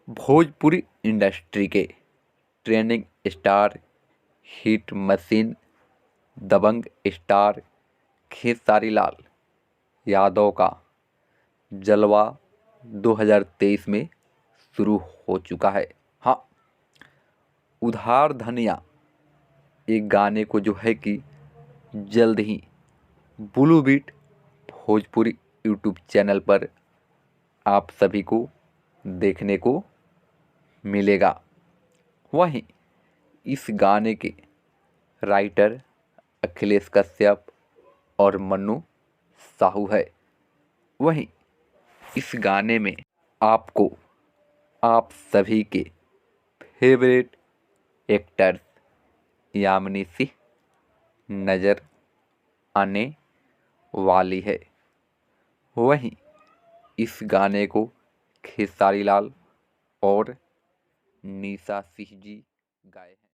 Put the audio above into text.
Bhojpuri industry के trending star, hit machine, दबंग star Khesari Lal Yadav का जलवा 2023 में शुरू हो चुका है। हाँ, उधार धनिया एक गाने को जो है कि जल्द ही blue beat Bhojpuri YouTube channel पर आप सभी को देखने को मिलेगा। वहीं इस गाने के राइटर अखिलेश कश्यप और मन्नू साहू है। वहीं इस गाने में आपको आप सभी के फेवरेट एक्टर्स यामिनी सिंह नज़र आने वाली है। वहीं इस गाने को खेसारी लाल और निशा सिंह जी गाए हैं।